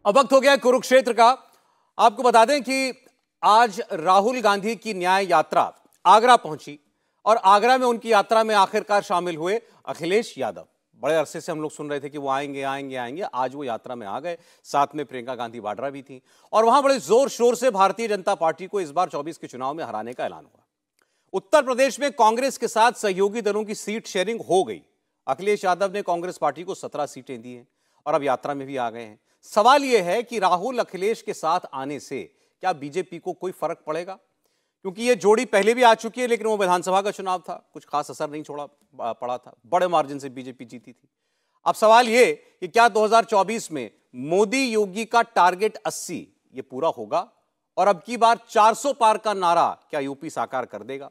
अब वक्त हो गया कुरुक्षेत्र का। आपको बता दें कि आज राहुल गांधी की न्याय यात्रा आगरा पहुंची और आगरा में उनकी यात्रा में आखिरकार शामिल हुए अखिलेश यादव। बड़े अरसे से हम लोग सुन रहे थे कि वो आएंगे आएंगे आएंगे, आज वो यात्रा में आ गए। साथ में प्रियंका गांधी वाड्रा भी थी और वहां बड़े जोर शोर से भारतीय जनता पार्टी को इस बार 24 के चुनाव में हराने का ऐलान हुआ। उत्तर प्रदेश में कांग्रेस के साथ सहयोगी दलों की सीट शेयरिंग हो गई। अखिलेश यादव ने कांग्रेस पार्टी को 17 सीटें दी हैं और अब यात्रा में भी आ गए हैं। सवाल यह है कि राहुल अखिलेश के साथ आने से क्या बीजेपी को कोई फर्क पड़ेगा? क्योंकि यह जोड़ी पहले भी आ चुकी है, लेकिन वो विधानसभा का चुनाव था, कुछ खास असर नहीं पड़ा था, बड़े मार्जिन से बीजेपी जीती थी। अब सवाल यह कि क्या 2024 में मोदी योगी का टारगेट 80 ये पूरा होगा और अब की बार 400 पार का नारा क्या यूपी साकार कर देगा?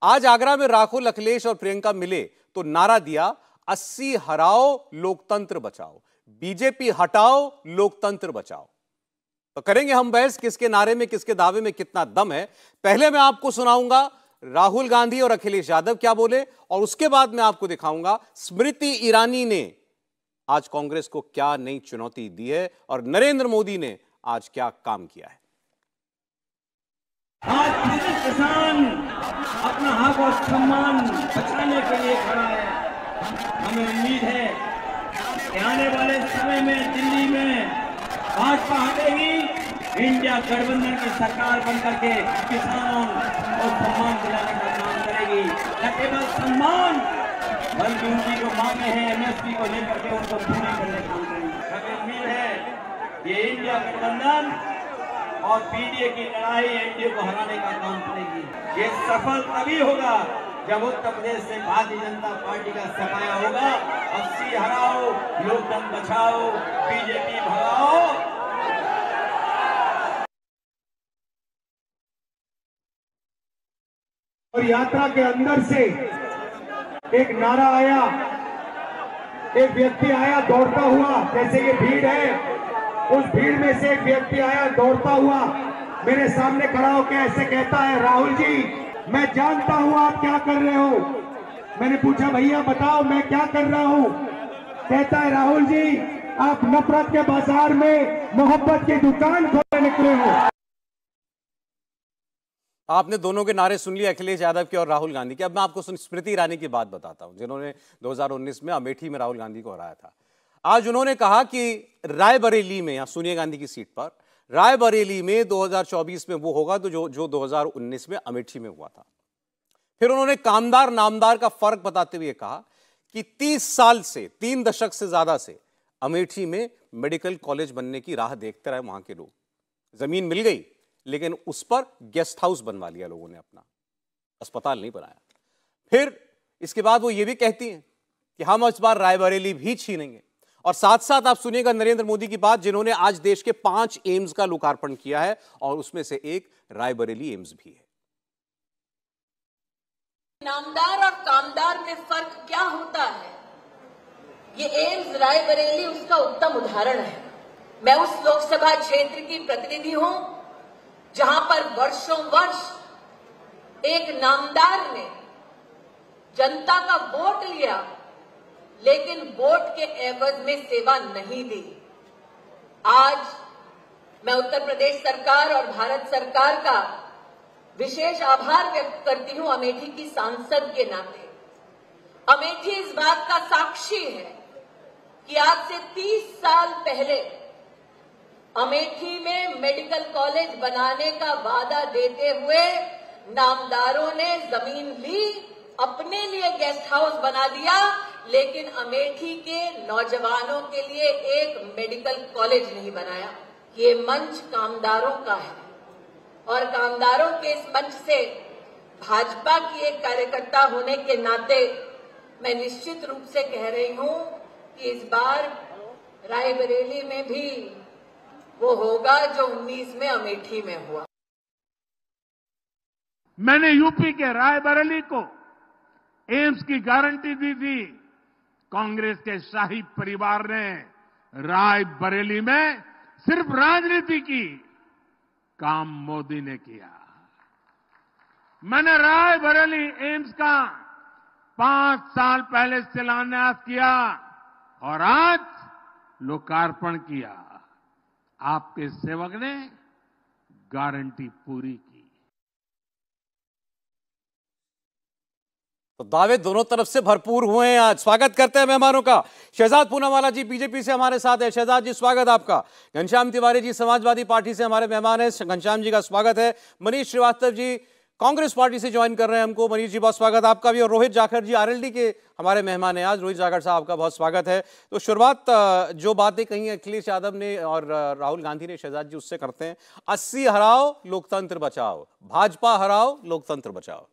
आज आगरा में राहुल अखिलेश और प्रियंका मिले तो नारा दिया, 80 हराओ लोकतंत्र बचाओ, बीजेपी हटाओ लोकतंत्र बचाओ। तो करेंगे हम बहस किसके नारे में, किसके दावे में कितना दम है। पहले मैं आपको सुनाऊंगा राहुल गांधी और अखिलेश यादव क्या बोले और उसके बाद मैं आपको दिखाऊंगा स्मृति ईरानी ने आज कांग्रेस को क्या नई चुनौती दी है और नरेंद्र मोदी ने आज क्या काम किया है। आज फिर किसान अपना हक और सम्मान बचाने के लिए खड़ा है। हमें उम्मीद है कि आने वाले समय में दिल्ली में भाजपा हटेगी, इंडिया गठबंधन की सरकार बनकर के किसानों को सम्मान दिलाने का काम करेगी। न केवल सम्मान बल्कि उनकी जो मांगे हैं एमएसपी को लेकर के उनको पूरी करने का काम करेगी। हमें उम्मीद है ये इंडिया गठबंधन और पीडीए की लड़ाई एनडीए को हराने का काम करेगी। ये सफल तभी होगा जब उत्तर प्रदेश से भारतीय जनता पार्टी का सफाया होगा। 80 हराओ लोकतंत्र बचाओ, बीजेपी भगाओ। और यात्रा के अंदर से एक नारा आया, एक व्यक्ति आया दौड़ता हुआ, जैसे ये भीड़ है उस भीड़ में से एक व्यक्ति आया दौड़ता हुआ, मेरे सामने खड़ा होकर ऐसे कहता है, राहुल जी मैं जानता हूं आप क्या कर रहे हो। मैंने पूछा भैया बताओ मैं क्या कर रहा हूं। कहता है राहुल जी आप नफरत के बाजार में मोहब्बत की दुकान खोलने निकले हो। आपने दोनों के नारे सुन लिए, अखिलेश यादव के और राहुल गांधी के। अब मैं आपको स्मृति ईरानी की बात बताता हूं, जिन्होंने 2019 में अमेठी में राहुल गांधी को हराया था। आज उन्होंने कहा कि रायबरेली में, यहां सोनिया गांधी की सीट पर, रायबरेली में 2024 में वो होगा तो जो 2019 में अमेठी में हुआ था। फिर उन्होंने कामदार नामदार का फर्क बताते हुए कहा कि 30 साल से, 3 दशक से ज्यादा से अमेठी में मेडिकल कॉलेज बनने की राह देखते रहे वहां के लोग। जमीन मिल गई लेकिन उस पर गेस्ट हाउस बनवा लिया लोगों ने, अपना अस्पताल नहीं बनाया। फिर इसके बाद वो ये भी कहती हैं कि हम इस बार रायबरेली भी छीनेंगे। और साथ साथ आप सुनिएगा नरेंद्र मोदी की बात, जिन्होंने आज देश के 5 एम्स का लोकार्पण किया है और उसमें से एक रायबरेली एम्स भी है। नामदार और कामदार में फर्क क्या होता है, ये एम्स रायबरेली उसका उत्तम उदाहरण है। मैं उस लोकसभा क्षेत्र की प्रतिनिधि हूं जहां पर वर्षों वर्ष एक नामदार ने जनता का वोट लिया लेकिन वोट के एवज में सेवा नहीं दी। आज मैं उत्तर प्रदेश सरकार और भारत सरकार का विशेष आभार व्यक्त करती हूं अमेठी की सांसद के नाते। अमेठी इस बात का साक्षी है कि आज से 30 साल पहले अमेठी में मेडिकल कॉलेज बनाने का वादा देते हुए नामदारों ने जमीन ली, अपने लिए गेस्ट हाउस बना दिया, लेकिन अमेठी के नौजवानों के लिए एक मेडिकल कॉलेज नहीं बनाया। ये मंच कामदारों का है और कामदारों के इस मंच से भाजपा की एक कार्यकर्ता होने के नाते मैं निश्चित रूप से कह रही हूं कि इस बार रायबरेली में भी वो होगा जो 19 में अमेठी में हुआ। मैंने यूपी के रायबरेली को एम्स की गारंटी दी थी। कांग्रेस के शाही परिवार ने रायबरेली में सिर्फ राजनीति की, काम मोदी ने किया। मैंने रायबरेली एम्स का 5 साल पहले शिलान्यास किया और आज लोकार्पण किया। आपके सेवक ने गारंटी पूरी की। तो दावे दोनों तरफ से भरपूर हुए हैं। आज स्वागत करते हैं मेहमानों का। शहजाद पूनावाला जी बीजेपी से हमारे साथ है। शहजाद जी स्वागत आपका। घनश्याम तिवारी जी समाजवादी पार्टी से हमारे मेहमान हैं। घनश्याम जी का स्वागत है। मनीष श्रीवास्तव जी कांग्रेस पार्टी से ज्वाइन कर रहे हैं हमको। मनीष जी बहुत स्वागत आपका भी। और रोहित जाखड़ जी आरएलडी के हमारे मेहमान हैं आज। रोहित जाखड़ साहब आपका बहुत स्वागत है। तो शुरुआत जो बातें कही अखिलेश यादव ने और राहुल गांधी ने शहजाद जी उससे करते हैं। 80 हराओ लोकतंत्र बचाओ, भाजपा हराओ लोकतंत्र बचाओ।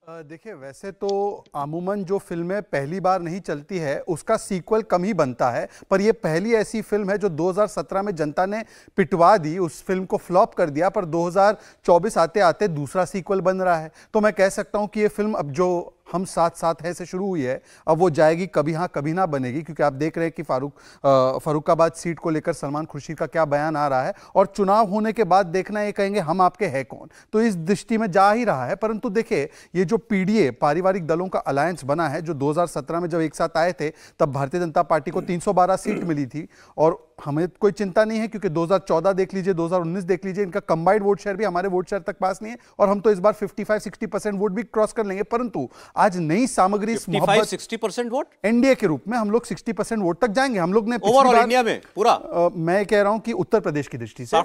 देखिए, वैसे तो अमूमन जो फिल्में पहली बार नहीं चलती है उसका सीक्वल कम ही बनता है, पर यह पहली ऐसी फिल्म है जो 2017 में जनता ने पिटवा दी, उस फिल्म को फ्लॉप कर दिया, पर 2024 आते आते दूसरा सीक्वल बन रहा है। तो मैं कह सकता हूं कि ये फिल्म अब जो हम साथ साथ है से शुरू हुई है, अब वो जाएगी कभी हाँ कभी ना बनेगी, क्योंकि आप देख रहे हैं कि फर्रुखाबाद सीट को लेकर सलमान खुर्शीद का क्या बयान आ रहा है, और चुनाव होने के बाद देखना ये कहेंगे हम आपके हैं कौन, तो इस दृष्टि में जा ही रहा है। परंतु देखिए, ये जो पीडीए पारिवारिक दलों का अलायंस बना है, जो 2017 में जब एक साथ आए थे तब भारतीय जनता पार्टी को 312 सीट मिली थी, और हमें कोई चिंता नहीं है क्योंकि 2014 देख लीजिए, 2019 देख लीजिए, इनका कंबाइंड वोट शेयर भी हमारे वोट शेयर तक पास नहीं है, और हम तो इस बार 55-60% वोट भी क्रॉस कर लेंगे। परंतु आज नई सामग्री 55-60% वोट एनडीए के रूप में हम लोग 60% वोट तक जाएंगे। हम लोग ने ओवरऑल इंडिया में पूरा मैं कह रहा हूं कि उत्तर प्रदेश की दृष्टि से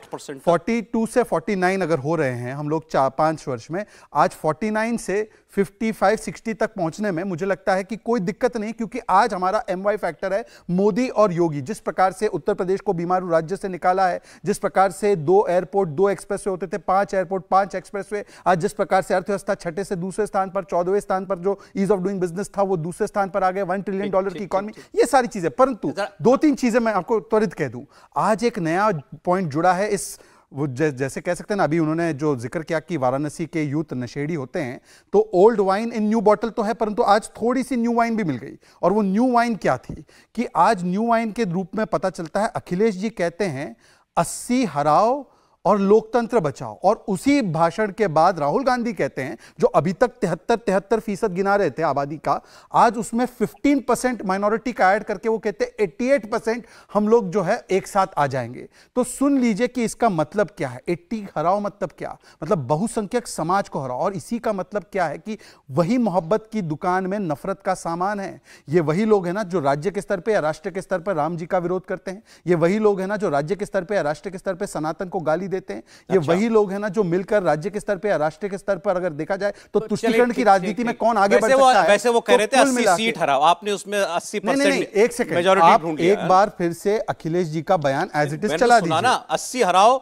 42 से 49 अगर हो रहे हैं हम लोग 4-5 वर्ष में, आज 49 से 55-60 तक पहुंचने में मुझे लगता है कि कोई दिक्कत नहीं, क्योंकि आज हमारा MY फैक्टर है। मोदी और योगी जिस प्रकार से उत्तर प्रदेश को बीमारू राज्य से निकाला है, जिस प्रकार से 2 एयरपोर्ट 2 एक्सप्रेसवे होते थे, 5 एयरपोर्ट 5 एक्सप्रेसवे, आज जिस प्रकार से अर्थव्यवस्था 6 से दूसरे स्थान पर, 14वें स्थान पर जो ईज ऑफ डूइंग बिजनेस था वो दूसरे स्थान पर आ गए, $1 ट्रिलियन की इकॉनमी, ये सारी चीजें। परंतु 2-3 चीजें मैं आपको त्वरित कह दूं। आज एक नया पॉइंट जुड़ा है इस, वो जैसे कह सकते हैं ना, अभी उन्होंने जो जिक्र किया कि वाराणसी के यूथ नशेड़ी होते हैं, तो old wine in new bottle तो है, परंतु आज थोड़ी सी न्यू वाइन भी मिल गई। और वो न्यू वाइन क्या थी कि आज न्यू वाइन के रूप में पता चलता है, अखिलेश जी कहते हैं 80 हराओ और लोकतंत्र बचाओ, और उसी भाषण के बाद राहुल गांधी कहते हैं, जो अभी तक 73% गिना रहे थे आबादी का, आज उसमें 15% माइनॉरिटी का ऐड करके वो कहते हैं 88% हम लोग जो है एक साथ आ जाएंगे। तो सुन लीजिए कि इसका मतलब क्या है। 80 हराओ मतलब क्या, मतलब बहुसंख्यक समाज को हराओ, और इसी का मतलब क्या है कि वही मोहब्बत की दुकान में नफरत का सामान है। ये वही लोग हैं ना जो राज्य के स्तर पर या राष्ट्र के स्तर पर राम जी का विरोध करते हैं, ये वही लोग हैं ना जो राज्य के स्तर पर या राष्ट्र के स्तर पर सनातन को गाली देते हैं, ये वही लोग हैं ना जो मिलकर राज्य के स्तर पे या राष्ट्र के स्तर पर अगर देखा जाए तो तुष्टीकरण की राजनीति में कौन आगे बढ़ सकता है। वैसे वो कह रहे थे 80 सीट हराओ, आपने उसमें 80% नहीं, एक सेकंड, आप एक बार फिर से अखिलेश जी का बयान एज इट इज चला दीजिए। 80 हराओ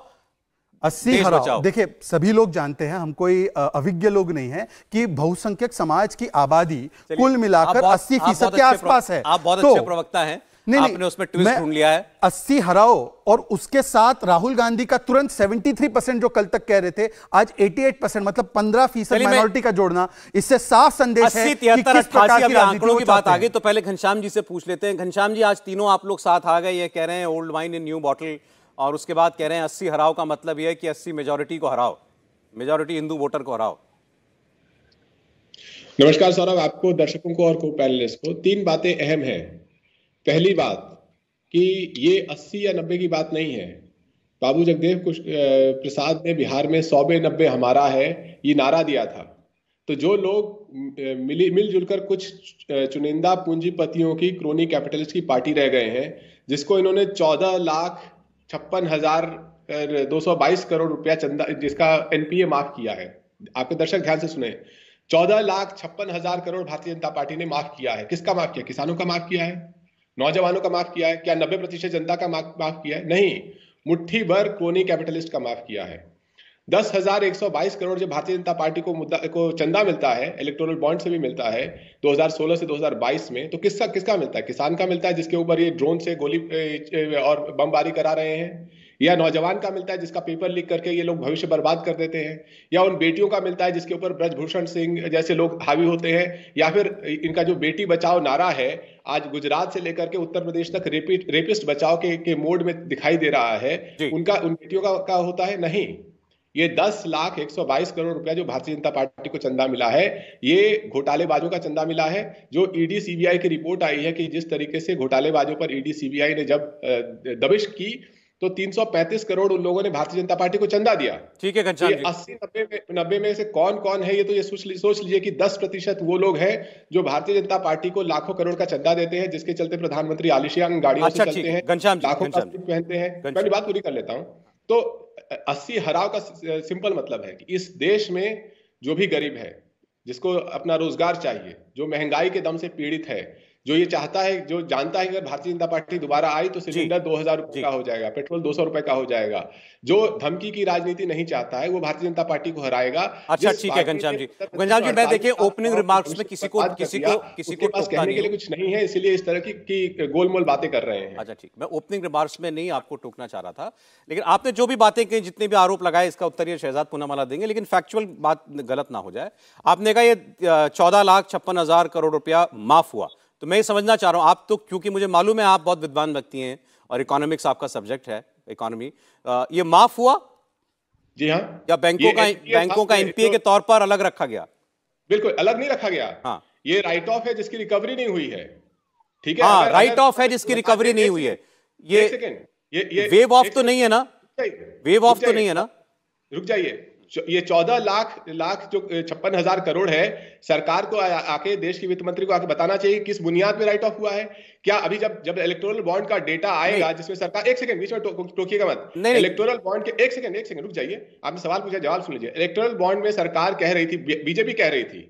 80 हराओ। देखिए, सभी लोग जानते हैं, हम कोई अविज्ञ लोग नहीं है, कि बहुसंख्यक समाज की आबादी कुल मिलाकर 80% के आसपास है। आप बहुत अच्छे प्रवक्ता हैं, आपने उसमें ट्विस्ट ढूंढ लिया है। 80 हराओ, और उसके साथ राहुल गांधी का तुरंत 73% जो कल तक कह रहे थे, आज 88%, मतलब 15% माइनॉरिटी का जोड़ना, इससे साफ संदेश है कि किस प्रकार की आंकड़ों की बात आ गई। तो पहले घनश्याम जी से पूछ लेते हैं। घनश्याम जी, आज तीनों आप लोग साथ आ गए, ये कह रहे हैं old wine in new bottle, और उसके बाद कह रहे हैं 80 हराओ का मतलब यह है कि 80 मेजॉरिटी को हराओ, मेजॉरिटी हिंदू वोटर को हराओ। नमस्कार सौरभ, आपको, दर्शकों को और को पैनलिस्ट को। 3 बातें अहम हैं। पहली बात कि ये 80 या 90 की बात नहीं है। बाबू जगदेव प्रसाद ने बिहार में 100 में 90 हमारा है ये नारा दिया था। तो जो लोग मिलजुल कर कुछ चुनिंदा पूंजीपतियों की क्रोनी कैपिटलिस्ट की पार्टी रह गए हैं, जिसको इन्होंने 14,56,222 करोड़ रुपया चंदा, जिसका एनपीए माफ किया है। आपके दर्शक ध्यान से सुने, 14,56,000 करोड़ भारतीय जनता पार्टी ने माफ किया है। किसका माफ किया? किसानों का माफ किया है, नौजवानों का माफ किया है। क्या 90% जनता का माफ किया है? नहीं, मुट्ठी भर क्रोनी कैपिटलिस्ट का माफ किया है। 10,122 करोड़ जो भारतीय जनता पार्टी को चंदा मिलता है, इलेक्टोरल बॉन्ड से भी मिलता है 2016 से 2022 में, तो किसका मिलता है? किसान का मिलता है, जिसके ऊपर ये ड्रोन से गोली और बमबारी करा रहे हैं, या नौजवान का मिलता है जिसका पेपर लीक करके ये लोग भविष्य बर्बाद कर देते हैं, या उन बेटियों का मिलता है जिसके ऊपर ब्रजभूषण सिंह जैसे लोग हावी होते हैं, या फिर इनका जो बेटी बचाओ नारा है आज गुजरात से लेकर के उत्तर प्रदेश तक रेपिस्ट बचाओ के मोड में दिखाई दे रहा है, उनका उन बेटियों का होता है? नहीं, ये 10,122 करोड़ रुपया जो भारतीय जनता पार्टी को चंदा मिला है, ये घोटालेबाजों का चंदा मिला है। जो ईडी सीबीआई की रिपोर्ट आई है कि जिस तरीके से घोटालेबाजों पर ईडी सीबीआई ने जब दबिश की, तो 335 करोड़ उन लोगों ने भारतीय जनता पार्टी को चंदा दिया। ठीक है घनश्याम जी, 80-90 में से कौन कौन है ये तो ये सोच लीजिए कि 10% वो लोग हैं जो भारतीय जनता पार्टी को लाखों करोड़ का चंदा देते हैं, जिसके चलते प्रधानमंत्री आलिशान गाड़ियों से चलते हैं, लाखों का सूट पहनते हैं। मैं बात पूरी कर लेता हूं। तो 80 हराव का सिंपल मतलब है कि इस देश में जो भी गरीब है, जिसको अपना रोजगार चाहिए, जो महंगाई के दम से पीड़ित है, जो ये चाहता है, जो जानता है कि अगर भारतीय जनता पार्टी दोबारा आई तो सिलेंडर 2000 रुपए का हो जाएगा, पेट्रोल 200 रुपए का हो जाएगा, जो धमकी की राजनीति नहीं चाहता है वो भारतीय जनता पार्टी को हराएगा। अच्छा ठीक है घनश्याम जी, मैं देखिए ओपनिंग रिमार्क्स में किसी को पास कहने के लिए कुछ नहीं है, इसलिए इस तरह की गोलमोल बातें कर रहे हैं। अच्छा ठीक, मैं ओपनिंग रिमार्क्स में नहीं आपको टोकना चाह रहा था, लेकिन आपने जो भी बातें की, जितने भी आरोप लगाए, इसका उत्तर ये शहजाद पूनावाला देंगे, लेकिन फैक्चुअल बात गलत ना हो जाए। आपने कहा ये 14,56,000 करोड़ रुपया माफ हुआ, तो मैं ये समझना चाह रहा हूं, आप तो, क्योंकि मुझे मालूम है आप बहुत विद्वान व्यक्ति हैं और इकोनॉमिक्स आपका सब्जेक्ट है, इकोनॉमी, ये माफ हुआ? जी हाँ। या बैंकों का एनपीए के तौर पर अलग रखा गया? बिल्कुल अलग नहीं रखा गया। हाँ, ये राइट ऑफ है जिसकी रिकवरी नहीं हुई है। ठीक है, हाँ, राइट ऑफ है जिसकी रिकवरी नहीं हुई है। ये वेव ऑफ तो नहीं है ना? वेव ऑफ तो नहीं है ना? रुक जाइए, ये 14 लाख जो 56,000 करोड़ है, सरकार को आके, देश की वित्त मंत्री को आके बताना चाहिए किस बुनियाद पे राइट ऑफ हुआ है। क्या अभी जब इलेक्टोरल बॉन्ड का डेटा आएगा जिसमें सरकार, एक सेकंड बीच में टोकिएगा मत, इलेक्टोरल बॉन्ड के एक सेकंड रुक जाइए, आपने सवाल पूछा, जवाब सुन लीजिए। इलेक्टोरल बॉन्ड में सरकार कह रही थी, बीजेपी कह रही थी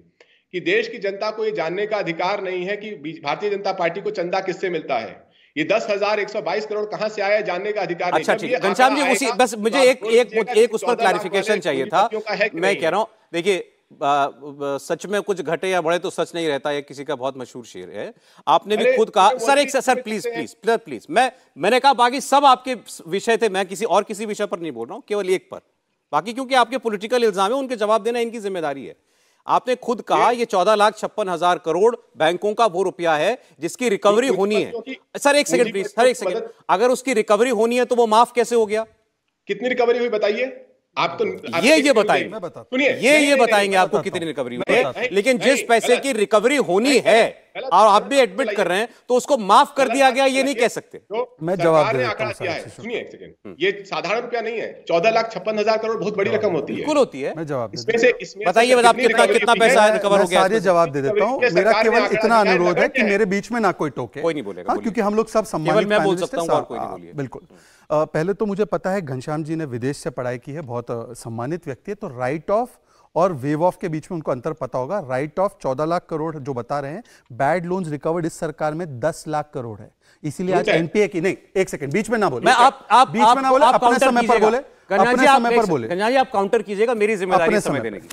कि देश की जनता को यह जानने का अधिकार नहीं है कि भारतीय जनता पार्टी को चंदा किससे मिलता है। ये 10,122 करोड़ कहां से आया जानने का अधिकार नहीं। अच्छा ठीक है घनश्याम जी, उसी बस मुझे एक उस पर क्लैरिफिकेशन चाहिए था। मैं कह रहा हूं, देखिए सच में कुछ घटे या बढ़े तो सच नहीं रहता, है किसी का बहुत मशहूर शेर है। आपने भी खुद कहा, सर प्लीज मैंने कहा बाकी सब आपके विषय थे, मैं किसी विषय पर नहीं बोल रहा हूं, केवल एक पर। बाकी क्योंकि आपके पॉलिटिकल इल्जाम है, उनके जवाब देना इनकी जिम्मेदारी है। आपने खुद कहा ये 14,56,000 करोड़ बैंकों का वो रुपया है जिसकी रिकवरी होनी है। सर एक सेकंड प्लीज, सर एक सेकंड, अगर उसकी रिकवरी होनी है तो वो माफ कैसे हो गया? कितनी रिकवरी हुई बताइए आप? तो ये बताएंगे, सुनिए, ये बताएंगे आपको कितनी रिकवरी हुई है, लेकिन जिस पैसे की रिकवरी होनी है और आप भी एडमिट कर रहे हैं तो उसको माफ कर दिया गया, ये नहीं कह सकते। मैं जवाब दे देता हूं। सुनिए एक सेकंड, ये साधारण रुपया नहीं है। 14,56,000 करोड़ बहुत बड़ी रकम होती है। बिल्कुल होती है। मैं जवाब बताइए आप कितना पैसा रिकवर हो गया? सारे जवाब दे देता हूं। मेरा केवल इतना अनुरोध है कि मेरे बीच में ना कोई टोके, कोई नहीं बोलेगा, क्योंकि हम लोग सब सम्मानित मैं बोल सकता हूं और कोई नहीं बोलिए। बिल्कुल। पहले तो मुझे पता है घनश्याम जी ने विदेश से पढ़ाई की है, बहुत सम्मानित व्यक्ति है, तो राइट ऑफ और वेव ऑफ के बीच में उनको अंतर पता होगा। राइट ऑफ 14 लाख करोड़ जो बता रहे हैं, बैड लोन्स रिकवर्ड इस सरकार में 10 लाख करोड़ है। इसीलिए आज एनपीए की, नहीं एक सेकंड बीच में ना बोले, बीच में ना बोले, अपने समय पर बोले, अपने समय पर बोले, आप काउंटर कीजिएगा, मेरी जिम्मेदारी समय देने की।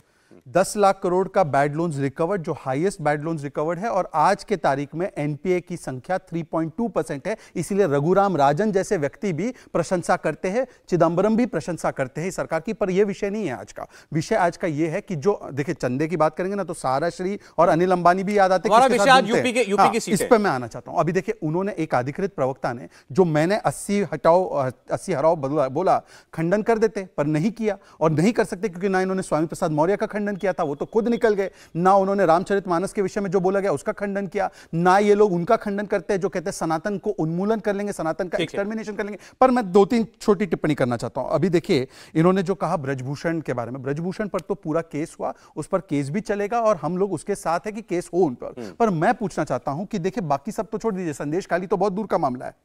10 लाख करोड़ का बैड लोन्स रिकवर्ड, जो हाईएस्ट बैड लोन्स रिकवर्ड है, और आज के तारीख में एनपीए की संख्या 3.2% है। इसीलिए रघुराम राजन जैसे व्यक्ति भी प्रशंसा करते हैं, चिदंबरम भी प्रशंसा करते हैं सरकार की। पर यह विषय नहीं है आज का। विषय आज का यह है कि जो देखिए, चंदे की बात करेंगे ना तो सारा श्री और अनिल अंबानी भी याद आते हैं। इस पर मैं आना चाहता हूं। अभी देखिए, उन्होंने एक अधिकृत प्रवक्ता ने, जो मैंने 80 हराओ बोला, खंडन कर देते, पर नहीं किया और नहीं कर सकते, क्योंकि ना इन्होंने स्वामी प्रसाद मौर्य का खंडन किया था, वो तो खुद निकल गए, ना उन्होंने रामचरितमानस के विषय में जो बोला गया उसका खंडन किया, ना ये लोग उनका खंडन करते हैं जो कहते हैं सनातन को उन्मूलन कर लेंगे, सनातन का एक्सटर्मिनेशन कर लेंगे। पर मैं 2-3 छोटी टिप्पणी करना चाहता हूं। अभी देखिए, इन्होंने जो कहा ब्रजभूषण के बारे में, ब्रजभूषण पर तो पूरा केस हुआ, उस पर केस भी चलेगा और हम लोग उसके साथ है कि केस हो उन पर मैं पूछना चाहता हूं कि देखिए, बाकी सब तो छोड़ दीजिए, संदेश खाली तो बहुत दूर का मामला है।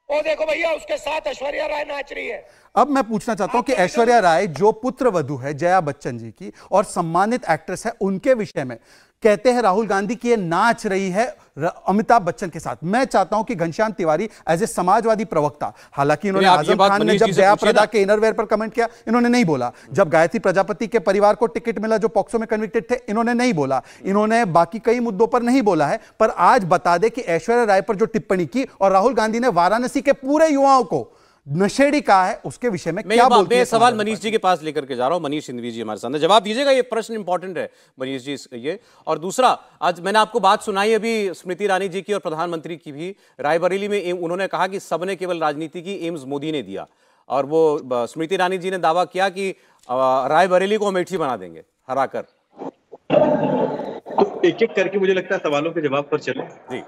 वो देखो भैया, उसके साथ ऐश्वर्या राय नाच रही है। अब मैं पूछना चाहता हूं कि ऐश्वर्या राय जो पुत्र वधू है जया बच्चन जी की और सम्मानित एक्ट्रेस है, उनके विषय में कहते हैं राहुल गांधी की ये नाच रही है अमिताभ बच्चन के साथ। मैं चाहता हूं कि घनश्याम तिवारी एज ए समाजवादी प्रवक्ता, हालांकि इन्होंने आजम खान ने जब जया प्रदा के इनरवेयर पर कमेंट किया, इन्होंने नहीं बोला। जब गायत्री प्रजापति के परिवार को टिकट मिला जो पॉक्सो में कन्विक्टेड थे, इन्होंने नहीं बोला। इन्होंने बाकी कई मुद्दों पर नहीं बोला है। पर आज बता दे कि ऐश्वर्या राय पर जो टिप्पणी की और राहुल गांधी ने वाराणसी के पूरे युवाओं को नशेड़ी कहा है, उसके विषय में क्या बोलते हैं? सवाल मनीष जी के पास लेकर के जा रहा हूं। मनीष सिंधवी जी हमारे सामने, जवाब दीजिएगा, ये प्रश्न इंपॉर्टेंट है मनीष जी ये। और दूसरा, आज मैंने आपको बात सुनाई अभी स्मृति ईरानी जी की और प्रधानमंत्री की भी। रायबरेली में उन्होंने कहा कि सबने केवल राजनीति की, एम्स मोदी ने दिया। और वो स्मृति ईरानी जी ने दावा किया कि रायबरेली को अमेठी बना देंगे हराकर। तो एक एक करके मुझे लगता है सवालों के जवाब पर चले। जी,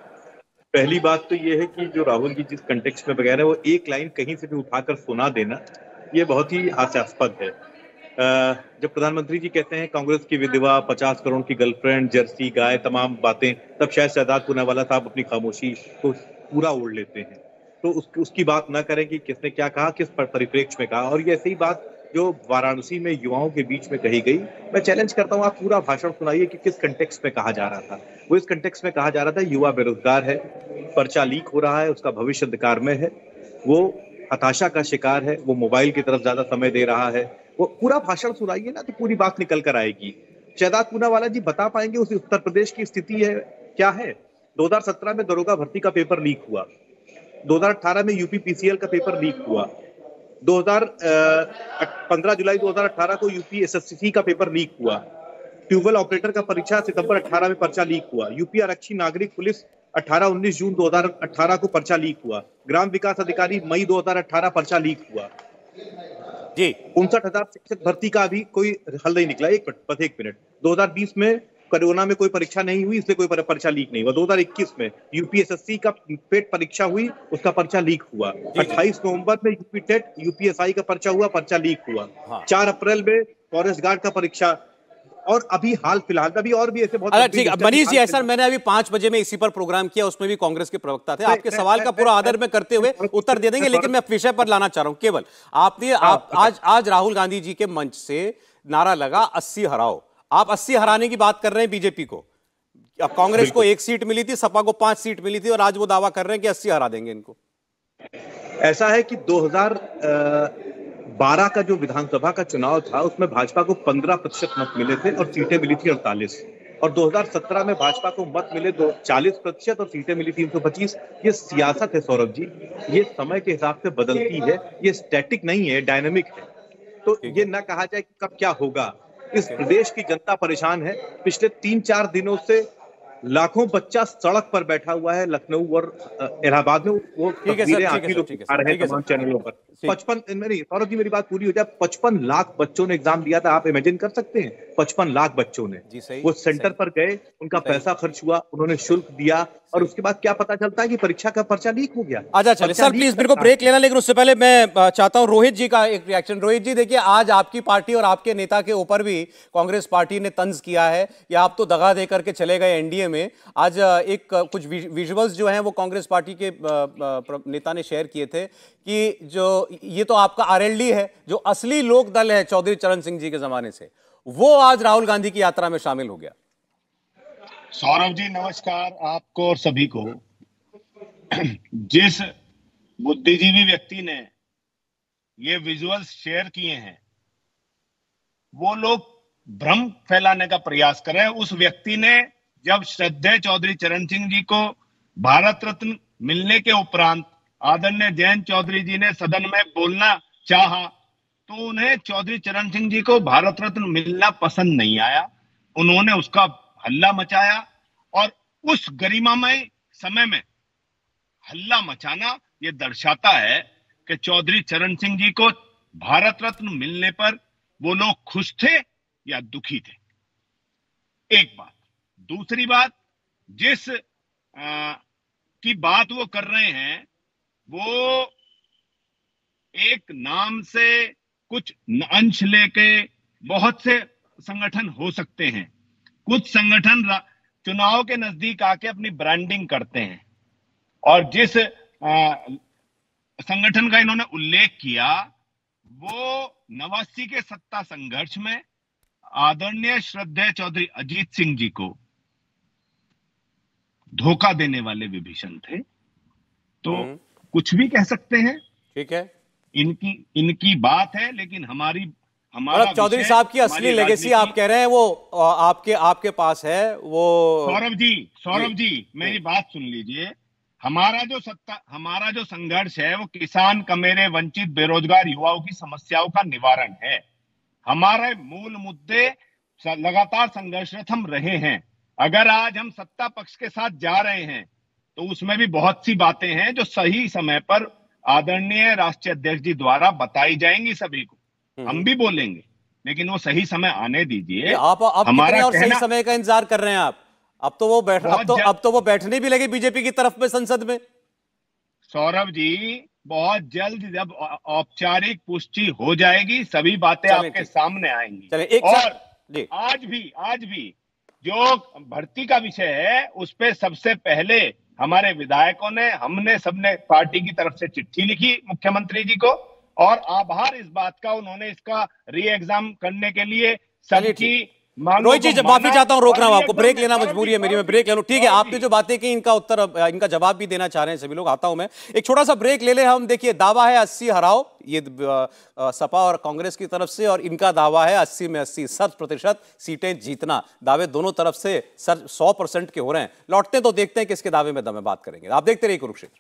पहली बात तो ये है कि जो राहुल जी जिस कंटेक्स्ट में बगैर है वो एक लाइन कहीं से भी उठाकर सुना देना, ये बहुत ही हास्यास्पद है। जब प्रधानमंत्री जी कहते हैं कांग्रेस की विधवा, 50 करोड़ की गर्लफ्रेंड, जर्सी गाय, तमाम बातें, तब शायद शहजाद पूनावाला साहब अपनी खामोशी को पूरा ओढ़ लेते हैं। तो उसकी बात ना करें कि किसने क्या कहा, किस परिप्रेक्ष्य में कहा। और ये ऐसी बात जो वाराणसी में युवाओं के बीच में कही गई, मैं चैलेंज करता हूं आप पूरा भाषण सुनाइए कि किस कंटेक्स्ट में कहा जा रहा था। वो इस कंटेक्स्ट में कहा जा रहा था युवा बेरोजगार है, पर्चा लीक हो रहा है, उसका भविष्य अंधकार में है, वो हताशा का शिकार है, वो मोबाइल की तरफ ज्यादा समय दे रहा है। वो पूरा भाषण सुनाइए ना तो पूरी बात निकल कर आएगी। शहजाद पूनावाला जी बता पाएंगे उस उत्तर प्रदेश की स्थिति है क्या है? 2017 में दरोगा भर्ती का पेपर लीक हुआ, 2018 में यूपी पीसीएल का पेपर लीक हुआ, 15 जुलाई 2018 को यूपी एसएससी का पेपर लीक हुआ, ट्यूबवेल ऑपरेटर का परीक्षा सितंबर 18 में पर्चा लीक हुआ, यूपी आरक्षी नागरिक पुलिस 18-19 जून 2018 को पर्चा लीक हुआ, ग्राम विकास अधिकारी मई 2018 पर्चा लीक हुआ जी। 59,000 शिक्षक भर्ती का अभी कोई हल नहीं निकला। एक मिनट 2020 में कोरोना में कोई परीक्षा नहीं हुई इसलिए कोई पर्चा लीक नहीं हुआ। 2021 में यूपीएसएससी का पेट परीक्षा हुई, उसका पर्चा लीक हुआ। 28 नवंबर में यूपी टेट यूपीएसआई का पर्चा हुआ, पर्चा लीक हुआ। 4 अप्रैल में फॉरेस्ट गार्ड का परीक्षा, और अभी हाल फिलहाल अभी और भी ऐसे बहुत। अच्छा ठीक है मनीष जी, ऐसा मैंने अभी 5 बजे में इसी पर प्रोग्राम किया, उसमें भी कांग्रेस के प्रवक्ता थे। आपके सवाल का पूरा आदर में करते हुए उत्तर दे देंगे, लेकिन मैं विषय पर लाना चाह रहा हूं। केवल आपने आज राहुल गांधी जी के मंच से नारा लगा 80 हराओ। आप 80 हराने की बात कर रहे हैं बीजेपी को। अब कांग्रेस को 1 सीट मिली थी, सपा को 5 सीट मिली थी, और आज वो दावा कर रहे हैं कि 80 हरा देंगे इनको। ऐसा है कि 2012 का जो विधानसभा का चुनाव था उसमें भाजपा को 15% मत मिले थे और सीटें मिली थी 48, और 2017 में भाजपा को मत मिले 40% और सीटें मिली 325। ये सियासत है सौरभ जी, ये समय के हिसाब से बदलती है, ये स्टैटिक नहीं है, डायनामिक है। तो ये ना कहा जाए कि कब क्या होगा। इस प्रदेश की जनता परेशान है। पिछले 3-4 दिनों से लाखों बच्चा सड़क पर बैठा हुआ है लखनऊ और इलाहाबाद में। वो तस्वीरें आप ही लोग दिखा रहे हैं तमाम चैनलों पर। 55 सौरभ जी मेरी बात पूरी हो जाए, 55 लाख बच्चों ने एग्जाम दिया था। आप इमेजिन कर सकते हैं 55 लाख बच्चों ने वो सेंटर पर गए, उनका पैसा खर्च हुआ, उन्होंने शुल्क दिया, और उसके बाद क्या पता चलता है कि परीक्षा का पर्चा लीक हो गया। अच्छा चलिए सर, प्लीज मेरे को ब्रेक लेना, लेकिन उससे पहले मैं चाहता हूं रोहित जी का एक रिएक्शन। रोहित जी देखिए, आज आपकी पार्टी और आपके नेता के ऊपर भी कांग्रेस पार्टी ने तंज किया है कि आप तो दगा दे करके चले गए एनडीए में। आज एक कुछ विजुअल्स जो हैं वो कांग्रेस पार्टी के नेता ने शेयर किए थे कि जो ये तो आपका आरएलडी है, जो असली लोक दल है चौधरी चरण सिंह जी के जमाने से, वो आज राहुल गांधी की यात्रा में शामिल हो गया। सौरभ जी नमस्कार आपको और सभी को। जिस बुद्धिजीवी व्यक्ति ने ये विजुअल्स शेयर किए हैं वो लोग भ्रम फैलाने का प्रयास कर रहे हैं। उस व्यक्ति ने जब श्रद्धेय चौधरी चरण सिंह जी को भारत रत्न मिलने के उपरांत आदरणीय जयंत चौधरी जी ने सदन में बोलना चाहा तो उन्हें चौधरी चरण सिंह जी को भारत रत्न मिलना पसंद नहीं आया। उन्होंने उसका हल्ला मचाया, और उस गरिमामय समय में हल्ला मचाना यह दर्शाता है कि चौधरी चरण सिंह जी को भारत रत्न मिलने पर वो लोग खुश थे या दुखी थे। एक बात। दूसरी बात, जिस की बात वो कर रहे हैं वो एक नाम से कुछ अंश लेके बहुत से संगठन हो सकते हैं। कुछ संगठन चुनाव के नजदीक आके अपनी ब्रांडिंग करते हैं, और जिस संगठन का इन्होंने उल्लेख किया वो 89 के सत्ता संघर्ष में आदरणीय श्रद्धेय चौधरी अजीत सिंह जी को धोखा देने वाले विभीषण थे। तो कुछ भी कह सकते हैं, ठीक है, इनकी बात है, लेकिन हमारा चौधरी साहब की असली लेगेसी आप कह रहे हैं वो आपके पास है। वो सौरभ जी मेरी बात सुन लीजिए। हमारा जो संघर्ष है वो किसान, कमेरे, वंचित, बेरोजगार युवाओं की समस्याओं का निवारण है। हमारे मूल मुद्दे लगातार संघर्षरत हम रहे हैं। अगर आज हम सत्ता पक्ष के साथ जा रहे हैं तो उसमें भी बहुत सी बातें हैं जो सही समय पर आदरणीय राष्ट्रीय अध्यक्ष जी द्वारा बताई जाएंगी सभी को। हम भी बोलेंगे, लेकिन वो सही समय आने दीजिए। आप हमारा और सही समय का इंतजार कर रहे हैं आप। अब तो वो बैठने भी लगे बीजेपी की तरफ में संसद में। सौरभ जी, बहुत जल्द जब औपचारिक पुष्टि हो जाएगी सभी बातें आपके सामने आएंगी। और आज भी जो भर्ती का विषय है उस पे सबसे पहले हमारे विधायकों ने, हमने सबने पार्टी की तरफ से चिट्ठी लिखी मुख्यमंत्री जी को, और आभार इस बात का उन्होंने इसका री एग्जाम करने के लिए सबकी रोहित जी, माफी चाहता हूं, रोक रहा हूं आपको, ब्रेक लेना मजबूरी है मेरी, मैं ब्रेक ले लूं। ठीक है, आपने जो बातें की इनका जवाब भी देना चाह रहे हैं सभी लोग, आता हूं मैं। एक छोटा सा ब्रेक ले ले हम। देखिए, दावा है 80 हराओ, ये सपा और कांग्रेस की तरफ से, और इनका दावा है 80 में 80 100% सीटें जीतना। दावे दोनों तरफ से 100% के हो रहे हैं। लौटते हैं तो देखते हैं किसके दावे में दम है, बात करेंगे। आप देखते रहिए कुरुक्षेत्र।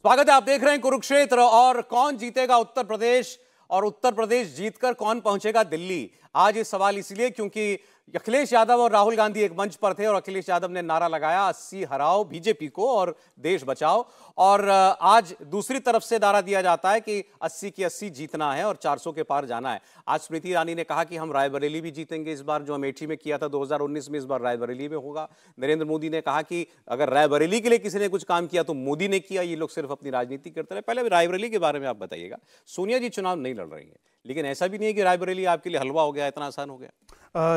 स्वागत है, आप देख रहे हैं कुरुक्षेत्र। और कौन जीतेगा उत्तर प्रदेश, और उत्तर प्रदेश जीतकर कौन पहुंचेगा दिल्ली? आज ये सवाल इसलिए क्योंकि अखिलेश यादव और राहुल गांधी एक मंच पर थे और अखिलेश यादव ने नारा लगाया 80 हराओ बीजेपी को और देश बचाओ, और आज दूसरी तरफ से नारा दिया जाता है कि 80 की 80 जीतना है और 400 के पार जाना है। आज स्मृति ईरानी ने कहा कि हम रायबरेली भी जीतेंगे इस बार, जो अमेठी में किया था 2019 में, इस बार रायबरेली में होगा। नरेंद्र मोदी ने कहा कि अगर रायबरेली के लिए किसी ने कुछ काम किया तो मोदी ने किया, ये लोग सिर्फ अपनी राजनीति करते रहे। पहले रायबरेली के बारे में आप बताइएगा। सोनिया जी चुनाव नहीं लड़ रही है, लेकिन ऐसा भी नहीं है कि रायबरेली आपके लिए हलवा हो गया, इतना आसान हो गया।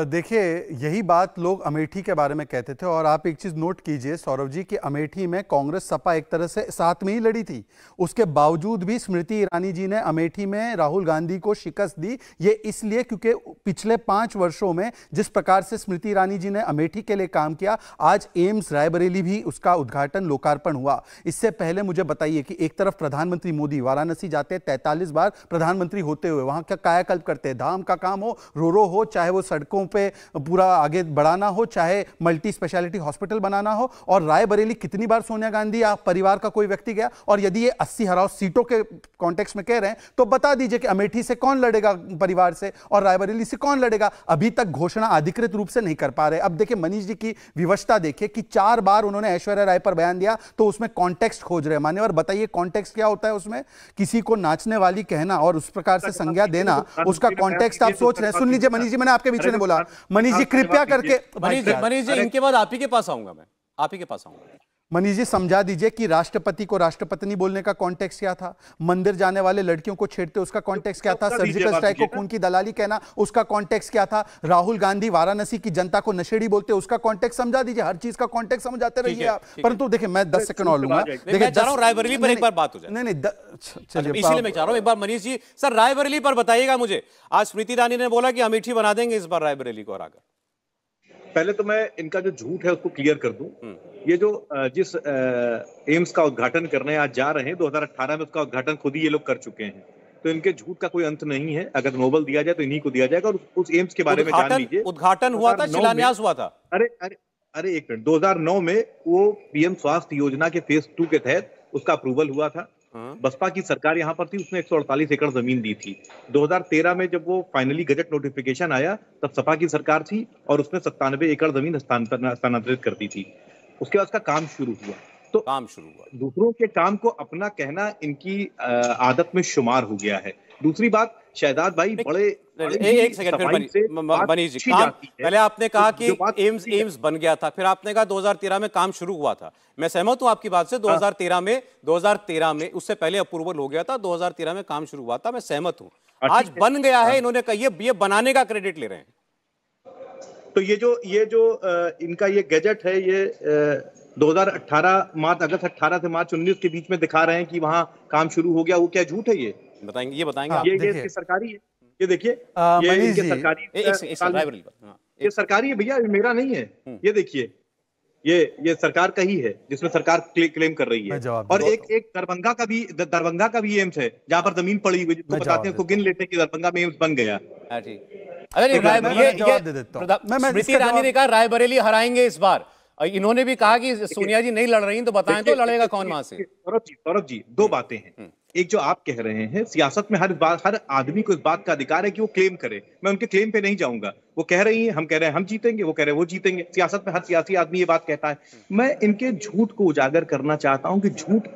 देखिए, यही बात लोग अमेठी के बारे में कहते थे, और आप एक चीज नोट कीजिए सौरभ जी कि अमेठी में कांग्रेस सपा एक तरह से साथ में ही लड़ी थी, उसके बावजूद भी स्मृति ईरानी जी ने अमेठी में राहुल गांधी को शिकस्त दी। ये इसलिए क्योंकि पिछले 5 वर्षों में जिस प्रकार से स्मृति ईरानी जी ने अमेठी के लिए काम किया, आज एम्स रायबरेली भी उसका उद्घाटन लोकार्पण हुआ। इससे पहले मुझे बताइए कि एक तरफ प्रधानमंत्री मोदी वाराणसी जाते, 43 बार प्रधानमंत्री होते हुए वहां का कायाकल्प करते, धाम का काम हो, रो हो, चाहे वो सड़कों पे पूरा आगे बढ़ाना हो, चाहे मल्टी स्पेशलिटी हॉस्पिटल बनाना हो। और रायबरेली कितनी बार सोनिया गांधी या परिवार का कोई व्यक्ति गया? और यदि ये 80 हराओ सीटों के कॉन्टेक्स्ट में कह रहे हैं तो बता दीजिए कि अमेठी से कौन लड़ेगा परिवार से और रायबरेली से कौन लड़ेगा? अभी तक घोषणा अधिकृत रूप से नहीं कर पा रहे। अब देखिए मनीष जी की विवशता देखिए कि 4 बार उन्होंने ऐश्वर्या राय पर बयान दिया तो उसमें कॉन्टेक्स्ट खोज रहे हैं। मान्यवर बताइए कॉन्टेक्स्ट क्या होता है उसमें? किसी को नाचने वाली कहना और उस प्रकार से संज्ञा देना, उसका कॉन्टेक्स्ट आप सोच रहे हैं। सुन लीजिए मनीष जी, मैंने आपके बीच में बोला, मनीष जी कृपया करके, मनीष जी इनके बाद आप ही के पास आऊंगा, मैं आप ही के पास आऊंगा। मनीष जी समझा दीजिए कि राष्ट्रपति को राष्ट्रपत्नी बोलने का कॉन्टेक्स्ट क्या था, मंदिर जाने वाले लड़कियों को छेड़ते उसका कॉन्टेक्स्ट क्या था, सर्जिकल स्ट्राइक को खून की दलाली कहना उसका कॉन्टेक्स्ट क्या था, राहुल गांधी वाराणसी की जनता को नशेड़ी बोलते उसका कॉन्टेक्स्ट समझा दीजिए। हर चीज का कॉन्टेक्स्ट समझाते रहिए आप। परंतु देखिए मैं 10 सेकंड और लूंगा। देखिए रायबरेली पर एक बार बात हो जाए। नहीं चलिए, इसीलिए मैं चाह रहा हूं एक बार मनीष जी सर रायबरेली पर बताइएगा मुझे। आज स्मृति ईरानी ने बोला कि अमेठी बना देंगे इस बार रायबरेली को हराकर। पहले तो मैं इनका जो झूठ है उसको क्लियर कर दूं। ये जो जिस एम्स का उद्घाटन करने आज जा रहे हैं 2018 में उसका उद्घाटन खुद ही ये लोग कर चुके हैं, तो इनके झूठ का कोई अंत नहीं है। अगर नोबेल दिया जाए तो इन्हीं को दिया जाएगा। और उस एम्स के बारे में जान लीजिए, उद्घाटन हुआ था, शिलान्यास हुआ था। अरे एक मिनट, 2009 में वो पीएम स्वास्थ्य योजना के फेज 2 के तहत उसका अप्रूवल हुआ था। बसपा की सरकार यहां पर थी, उसने 148 एकड़ जमीन दी थी। 2013 में जब वो फाइनली गजट नोटिफिकेशन आया तब सपा की सरकार थी और उसने 97 एकड़ जमीन हस्तांतरित कर दी थी। उसके बाद उसका काम शुरू हुआ, तो काम शुरू हुआ। दूसरों के काम को अपना कहना इनकी आदत में शुमार हो गया है। दूसरी बात, शहजाद भाई बड़े एक सेकंड मनीष जी, पहले आपने कहा कि एम्स बन गया था, फिर आपने कहा 2013 में काम शुरू हुआ था। मैं सहमत हूं आपकी बात से। 2013 में उससे पहले अप्रूवल हो गया था, 2013 में काम शुरू हुआ था, मैं सहमत हूं। आज बन गया है, इन्होंने कहा ये बनाने का क्रेडिट ले रहे हैं। तो ये जो इनका ये गैजेट है, ये 2018 अगस्त 18 से मार्च 19 के बीच में दिखा रहे हैं कि वहां काम शुरू हो गया। वो क्या झूठ है? ये बताएंगे ये सरकारी है। ये देखिए ये सरकारी है भैया, मेरा नहीं है। ये देखिए ये सरकार का ही है जिसमें सरकार क्लेम कर रही है। और एक दरभंगा का भी एम्स है जहां पर जमीन पड़ी हुई, जिसको बताते हैं, गिन लेते हैं कि दरभंगा में एम्स बन गया। स्मृति ईरानी ने कहा रायबरेली हराएंगे इस बार। इन्होंने भी कहा कि सोनिया जी नहीं लड़ रही, तो बताएं तो लड़ेगा कौन वहां से? सौरभ जी 2 बातें हैं। एक जो आप कह रहे हैं, सियासत में हर आदमी को इस बात का अधिकार है कि वो क्लेम करे। मैं उनके क्लेम पे नहीं जाऊंगा। वो कह रही हैं, हम कह रहे हैं हम जीतेंगे, वो कह रहे हैं वो जीतेंगे। सियासत में हर सियासी आदमी ये बात कहता है। मैं इनके झूठ को उजागर करना चाहता हूं कि झूठ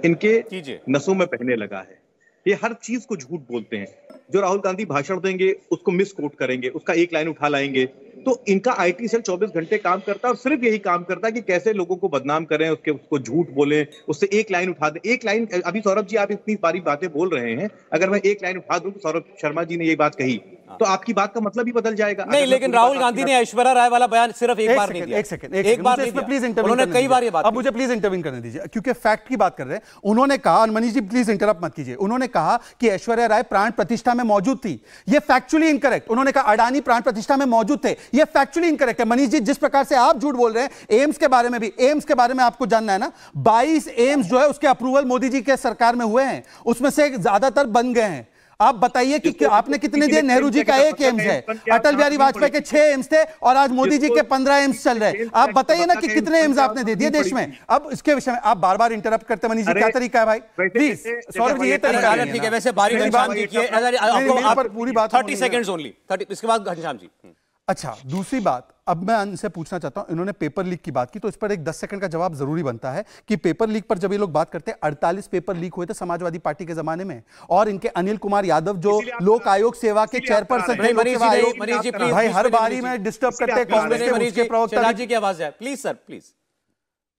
इनके नसों में बहने लगा है। ये हर चीज को झूठ बोलते हैं। जो राहुल गांधी भाषण देंगे उसको मिस कोट करेंगे, उसका एक लाइन उठा लाएंगे। तो इनका आईटी सेल 24 घंटे काम करता है और सिर्फ यही काम करता है कि कैसे लोगों को बदनाम करें, उसको झूठ बोलें, उससे एक लाइन उठा दें। एक लाइन, अभी सौरभ जी आप इतनी सारी बातें बोल रहे हैं, अगर मैं एक लाइन उठा दूं तो सौरभ शर्मा जी ने ये बात कही तो आपकी बात का मतलब ही बदल जाएगा। नहीं, लेकिन राहुल गांधी ने ऐश्वर्या राय वाला बयान सिर्फ एक बार नहीं दिया। एक बार नहीं दिया। प्लीज उन्होंने कई बार ये बात, अब मुझे प्लीज इंटरव्यू करने दीजिए क्योंकि फैक्ट की बात कर रहे हैं। उन्होंने कहा, मनीष जी प्लीज इंटरप्ट मत कीजिए, उन्होंने कहा कि ऐश्वर्या राय प्राण प्रतिष्ठा में मौजूद थी। ये फैक्चुअली इनकरेक्ट। उन्होंने कहा अडानी प्राण प्रतिष्ठा में मौजूद थे। ये फैक्चुअली इनकरेक्ट है। मनीष जी जिस प्रकार से आप झूठ बोल रहे हैं एम्स के बारे में भी, एम्स के बारे में आपको जानना है ना, 22 एम्स जो है उसके अप्रूवल मोदी जी के सरकार में हुए हैं, उसमें से ज्यादातर बन गए हैं। आप बताइए कि आपने कितने दिए? नेहरू जी का 1 एम्स है, अटल बिहारी वाजपेयी के 6 एम्स थे और आज मोदी जी के 15 एम्स चल रहे हैं। आप बताइए ना कि कितने एम्स आपने दे दिए देश में। अब इसके विषय में आप बार बार इंटरप्ट करते हैं। मनीष जी क्या तरीका है भाई? प्लीज सौरभ जी ये तरीका है। ठीक है, वैसे बारी घनश्याम जी की पूरी बात 30 सेकंड्स ओनली, इसके बाद घनश्याम जी। अच्छा, दूसरी बात अब मैं इनसे पूछना चाहता हूं, इन्होंने पेपर लीक की बात की तो इस पर एक 10 सेकंड का जवाब जरूरी बनता है कि पेपर लीक पर जब ये लोग बात करते हैं, 48 पेपर लीक हुए थे समाजवादी पार्टी के जमाने में और इनके अनिल कुमार यादव जो लोक आयोग सेवा के चेयरपर्सन थे। भाई हर बारी में डिस्टर्ब करते कांग्रेस के प्रवक्ता जी की आवाज है। Please sir, please.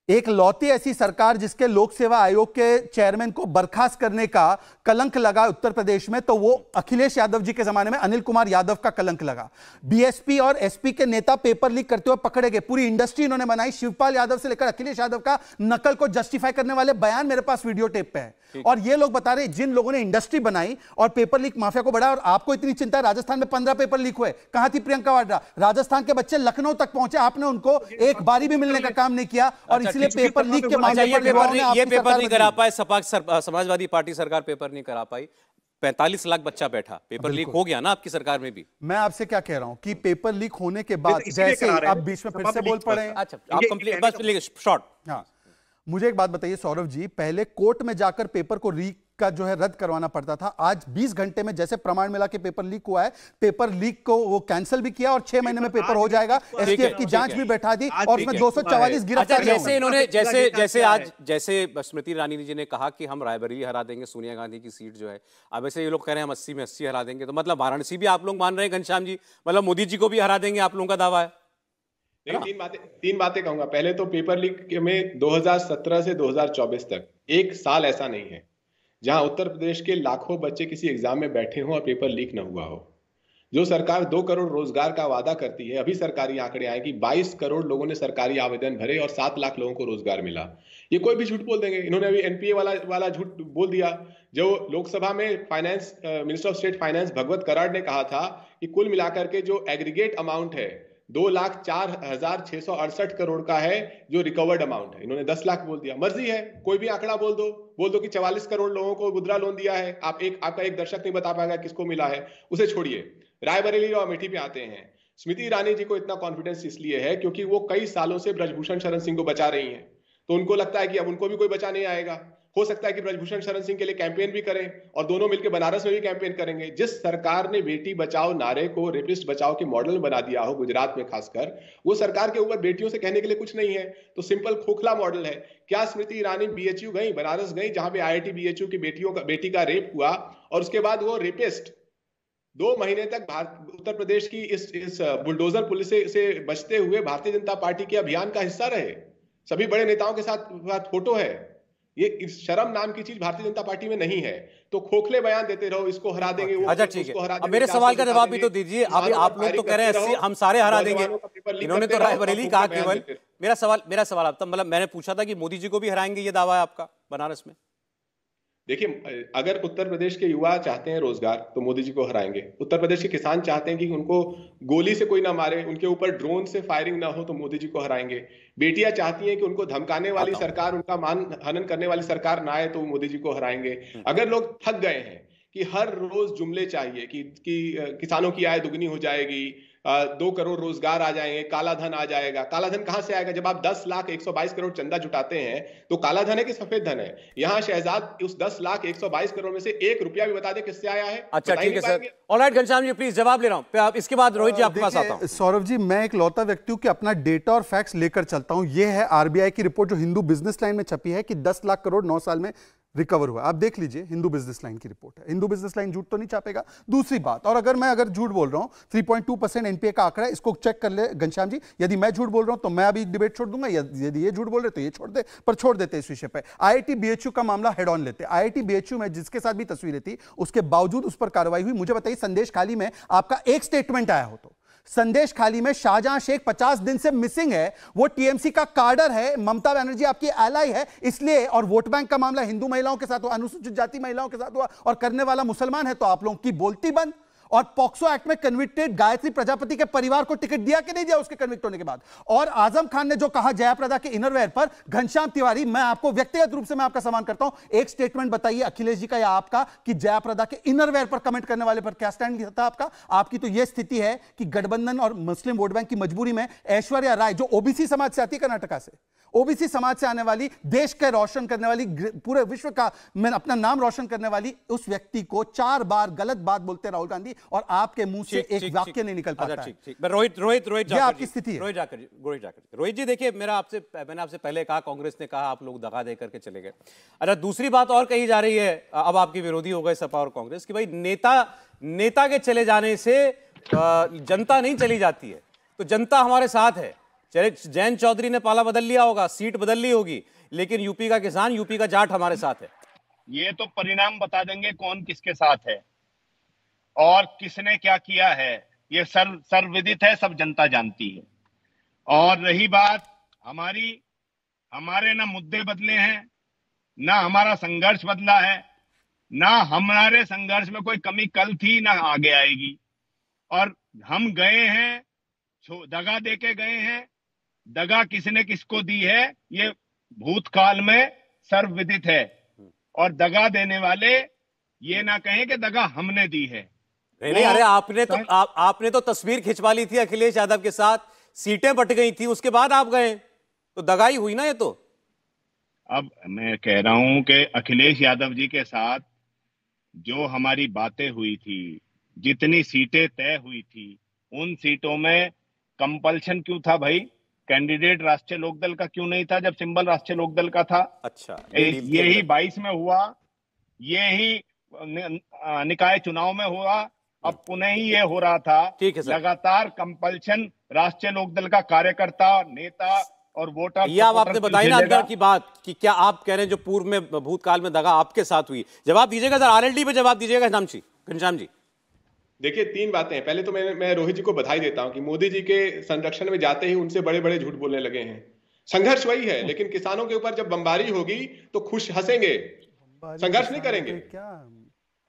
एक लौती ऐसी सरकार जिसके लोक सेवा आयोग के चेयरमैन को बर्खास्त करने का कलंक लगा उत्तर प्रदेश में, तो वो अखिलेश यादव जी के जमाने में अनिल कुमार यादव का कलंक लगा। बीएसपी और एसपी के नेता पेपर लीक करते हुए पकड़े गए। पूरी इंडस्ट्री इन्होंने बनाई। शिवपाल यादव से लेकर अखिलेश यादव का नकल को जस्टिफाई करने वाले बयान मेरे पास वीडियो टेप पे है। और ये लोग बता रहे हैं जिन लोगों ने इंडस्ट्री बनाई और पेपर लीक माफिया को बढ़ाया। और आपको इतनी चिंता है, राजस्थान में 15 पेपर लीक हुए। कहां थी प्रियंका वाड्रा? राजस्थान के बच्चे लखनऊ तक पहुंचे, आपने उनको एक बारी भी मिलने का काम नहीं किया और इसलिए पेपर लीक के ये पेपर नहीं करा पाए। समाजवादी पार्टी सरकार पेपर नहीं करा पाई। 45 लाख बच्चा बैठा, पेपर लीक हो गया ना आपकी सरकार में भी। मैं आपसे क्या कह रहा हूं कि पेपर लीक होने के बाद जैसे आप बीच में फिर से बोल पड़े। अच्छा, आप कंप्लीट बस शॉर्ट। हाँ, मुझे एक बात बताइए सौरभ जी, पहले कोर्ट में जाकर पेपर को लीक का जो है रद्द करवाना पड़ता था। आज 20 घंटे में जैसे प्रमाण मिला कि पेपर लीक हुआ है, पेपर लीक को वो कैंसिल भी किया और 6 महीने में पेपर हो जाएगा। एसटीएफ की जांच भी बैठा दी और उसमें 244 गिरफ्तार। जैसे इन्होंने जैसे स्मृति ईरानी जी ने कहा कि हम रायबरेली हरा देंगे सोनिया गांधी की सीट जो है, अब ऐसे ये लोग कह रहे हैं हम 80 में 80 हरा देंगे, तो मतलब वाराणसी भी आप लोग मान रहे हैं घनश्याम जी, मतलब मोदी जी को भी हरा देंगे आप लोगों का दावा है? तीन बातें कहूंगा। पहले तो पेपर लीक में 2017 से 2024 तक एक साल ऐसा नहीं है जहां उत्तर प्रदेश के लाखों बच्चे किसी एग्जाम में बैठे हों और पेपर लीक न हुआ हो। जो सरकार 2 करोड़ रोजगार का वादा करती है, अभी सरकारी आंकड़े आए कि 22 करोड़ लोगों ने सरकारी आवेदन भरे और 7 लाख लोगों को रोजगार मिला। ये कोई भी झूठ बोल देंगे। इन्होंने अभी एनपीए वाला झूठ बोल दिया। जो लोकसभा में finance minister of state finance Bhagwat Karad ने कहा था कि कुल मिलाकर के जो एग्रीगेट अमाउंट है 2,04,668 करोड़ का है जो रिकवर्ड अमाउंट है, इन्होंने 10 लाख बोल दिया। मर्जी है, कोई भी आंकड़ा बोल दो कि 44 करोड़ लोगों को मुद्रा लोन दिया है। आपका एक दर्शक नहीं बता पाएगा किसको मिला है, उसे छोड़िए। रायबरेली और अमेठी पे आते हैं। स्मृति ईरानी जी को इतना कॉन्फिडेंस इसलिए है क्योंकि वो कई सालों से ब्रजभूषण शरण सिंह को बचा रही हैं, तो उनको लगता है कि अब उनको भी कोई बचा नहीं आएगा। हो सकता है कि ब्रजभूषण शरण सिंह के लिए कैंपेन भी करें और दोनों मिलकर बनारस में भी कैंपेन करेंगे। जिस सरकार ने बेटी बचाओ नारे को रेपिस्ट बचाओ के मॉडल बना दिया हो, गुजरात में खासकर, वो सरकार के ऊपर बेटियों से कहने के लिए कुछ नहीं है, तो सिंपल खोखला मॉडल है। क्या स्मृति ईरानी बीएचयू गई, बनारस गई, जहां पे आईआईटी बीएचयू की बेटी का रेप हुआ और उसके बाद वो रेपिस्ट 2 महीने तक उत्तर प्रदेश की इस बुलडोजर पुलिस से बचते हुए भारतीय जनता पार्टी के अभियान का हिस्सा रहे? सभी बड़े नेताओं के साथ फोटो है। ये शर्म नाम की चीज भारतीय जनता पार्टी में नहीं है, तो खोखले बयान देते रहो, इसको हरा देंगे, वो अच्छा ठीक है। अब मेरे सवाल का जवाब भी तो दीजिए। अभी आप लोग तो कह रहे हैं हम सारे हरा देंगे, इन्होंने तो रायबरेली कहा केवल। मेरा सवाल आपका, मतलब मैंने पूछा था कि मोदी जी को भी हराएंगे, ये दावा है आपका बनारस में? देखिए, अगर उत्तर प्रदेश के युवा चाहते हैं रोजगार तो मोदी जी को हराएंगे। उत्तर प्रदेश के किसान चाहते हैं कि उनको गोली से कोई ना मारे, उनके ऊपर ड्रोन से फायरिंग ना हो, तो मोदी जी को हराएंगे। बेटियां चाहती हैं कि उनको धमकाने वाली सरकार, उनका मान हनन करने वाली सरकार ना आए, तो मोदी जी को हराएंगे। अगर लोग थक गए हैं कि हर रोज जुमले चाहिए कि किसानों की आय दुगनी हो जाएगी, 2 करोड़ रोजगार आ जाएंगे, काला धन आ जाएगा। काला धन कहां से आएगा? जब आप 10,122 करोड़ चंदा जुटाते हैं तो काला धन है कि सफेद धन है? यहां शहजाद उस 10,122 करोड़ में से 1 रुपया भी बता दे किससे आया है। अच्छा ठीक है sir, alright Ghanshyam ji please जवाब ले रहा हूं, आप इसके बाद रोहित जी आपके पास आता हूं। सौरभ जी, मैं एक लौता व्यक्ति हूं कि अपना डेटा और फैक्ट्स लेकर चलता हूं। यह है आरबीआई की रिपोर्ट जो हिंदू बिजनेस लाइन में छपी है कि 10 लाख करोड़ 9 साल में रिकवर हुआ। आप देख लीजिए, हिंदू बिजनेस लाइन की रिपोर्ट है। हिंदू बिजनेस लाइन झूठ तो नहीं छापेगा। दूसरी बात, और अगर मैं झूठ बोल रहा हूं, 3.2% एनपीए का आंकड़ा है, इसको चेक कर ले घनश्याम जी। यदि मैं झूठ बोल रहा हूं तो मैं अभी डिबेट छोड़ दूंगा, यदि ये झूठ बोल रहे तो ये छोड़ दे, पर छोड़ देते इस विषय पे। आईआईटी बीएचयू का मामला हेड ऑन लेते। आईआईटी बीएचयू में जिसके साथ भी तस्वीरें थी उसके बावजूद उस पर कार्रवाई हुई। मुझे बताइए, संदेश खाली में आपका एक स्टेटमेंट आया हो तो? संदेश खाली में शाहजहां शेख 50 दिन से मिसिंग है, वो टीएमसी का कार्डर है, ममता बनर्जी आपकी एलाई है इसलिए, और वोट बैंक का मामला हिंदू महिलाओं के साथ हुआ, अनुसूचित जाति महिलाओं के साथ हुआ, और करने वाला मुसलमान है, तो आप लोगों की बोलती बंद। और पॉक्सो एक्ट में कन्विक्टेड गायत्री प्रजापति के परिवार को टिकट दिया कि नहीं दिया उसके कन्विक्ट होने के बाद? और आजम खान ने जो कहा जयाप्रदा के इनरवेयर पर, घनश्याम तिवारी मैं आपको व्यक्तिगत रूप से मैं आपका सम्मान करता हूं, एक स्टेटमेंट बताइए अखिलेश जी का या आपका कि जयाप्रदा के इनरवेयर पर कमेंट करने वाले पर क्या स्टैंड लिया था आपका? आपकी तो यह स्थिति है कि गठबंधन और मुस्लिम वोट बैंक की मजबूरी में ऐश्वर्या राय, जो ओबीसी समाज से आती है, कर्नाटका से ओबीसी समाज से आने वाली, देश का रोशन करने वाली, पूरे विश्व का मैं अपना नाम रोशन करने वाली उस व्यक्ति को 4 बार गलत बात बोलते राहुल गांधी, और आपके मुंह से एक वाक्य नहीं निकल पाता है। रोहित आपकी स्थिति है। रोहित जी देखिए, मैंने आपसे पहले कहा, कांग्रेस ने कहा आप लोग दगा दे करके चले गए। अच्छा, दूसरी बात और कही जा रही है, अब आपके विरोधी हो गए सपा और कांग्रेस, कि भाई नेता के चले जाने से जनता नहीं चली जाती है, तो जनता हमारे साथ है। चले जयंत चौधरी ने पाला बदल लिया होगा, सीट बदल ली होगी, लेकिन यूपी का किसान, यूपी का जाट हमारे साथ है। ये तो परिणाम बता देंगे कौन किसके साथ है और किसने क्या किया है, ये सर्वविदित है, सब जनता जानती है। और रही बात हमारे ना मुद्दे बदले हैं, ना हमारा संघर्ष बदला है, ना हमारे संघर्ष में कोई कमी कल थी ना आगे आएगी। और हम गए हैं, दगा दे के गए हैं। दगा किसने किसको दी है ये भूतकाल में सर्वविदित है, और दगा देने वाले ये ना कहें कि दगा हमने दी है। नहीं, अरे आपने तो तस्वीर खिंचवा ली थी अखिलेश यादव के साथ, सीटें बट गई थी, उसके बाद आप गए, तो दगाई हुई ना ये तो। अब मैं कह रहा हूं कि अखिलेश यादव जी के साथ जो हमारी बातें हुई थी, जितनी सीटें तय हुई थी, उन सीटों में कंपल्शन क्यों था भाई? कैंडिडेट राष्ट्रीय लोकदल का क्यों नहीं था जब सिंबल राष्ट्रीय लोकदल का था? अच्छा, यही 22 में हुआ, यही निकाय चुनाव में हुआ, अब पुनः ही ये हो रहा था। लगातार कंपल्शन राष्ट्रीय लोकदल का कार्यकर्ता, नेता और वोटर। ये आप आपने बताई ना अंदर की बात कि क्या आप कह रहे हैं जो पूर्व में भूतकाल में दगा आपके साथ हुई? जवाब दीजिएगा सर, आरएलडी पे जवाब दीजिएगा घनश्याम जी। देखिए, 3 बातें हैं। पहले तो मैं रोहित जी को बधाई देता हूं कि मोदी जी के संरक्षण में जाते ही उनसे बड़े बड़े झूठ बोलने लगे हैं। संघर्ष वही है, लेकिन किसानों के ऊपर जब बमबारी होगी तो खुश हंसेंगे, संघर्ष नहीं करेंगे,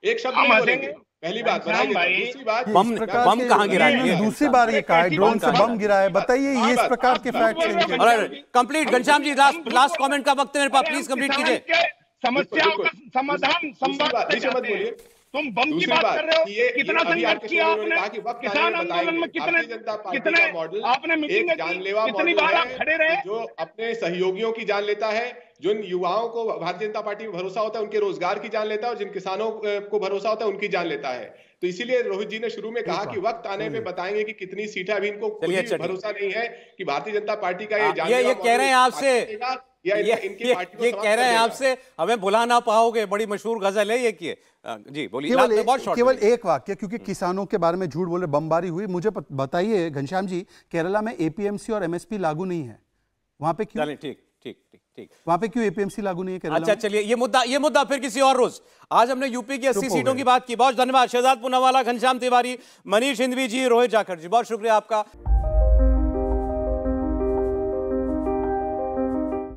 एक शब्द नहीं बोलेंगे। पहली बात। दूसरी बात, बम कहां गिरा है? दूसरी बार ये कहा ड्रोन से बम गिरा है, बताइए ये इस प्रकार के fact. Complete Ghanshyam ji, last comment का वक्त है मेरे पास, प्लीज कंप्लीट कीजिए। समस्याओं का समाधान संवाद में तुम बम की बात कर रहे हो, कितना संघर्ष किया आपने किसान आंदोलन में, कितने आपने मीटिंग कितनी बार आप खड़े रहे? जो अपने सहयोगियों की जान लेता है, जिन युवाओं को भारतीय जनता पार्टी में भरोसा होता है उनके रोजगार की जान लेता है, और जिन किसानों को भरोसा होता है उनकी जान लेता है। तो इसीलिए रोहित जी ने शुरू में कहा कि वक्त आने पे बताएंगे कि कितनी सीटें। अभी इनको भरोसा नहीं है कि भारतीय जनता पार्टी का ये कह रहे हैं आपसे, ये कह रहे हैं आपसे, हमें भुला ना पाओगे, बड़ी मशहूर गजल है ये की। जी बोलिए। केवल एक वाक्य, क्योंकि किसानों के बारे में झूठ बोले, बमबारी हुई। मुझे बताइए घनश्याम जी, केरला में एपीएमसी और एमएसपी लागू नहीं है, वहां पे क्यों? ठीक, वहां पे क्यों एपीएमसी लागू नहीं है केरला? अच्छा चलिए, ये मुद्दा फिर किसी और रोज। आज हमने यूपी की 80 सीटों की बात की। बहुत धन्यवाद शहजाद पूनावाला, घनश्याम तिवारी, मनीष हिंदवी जी, रोहित जाखड़ जी, बहुत शुक्रिया आपका।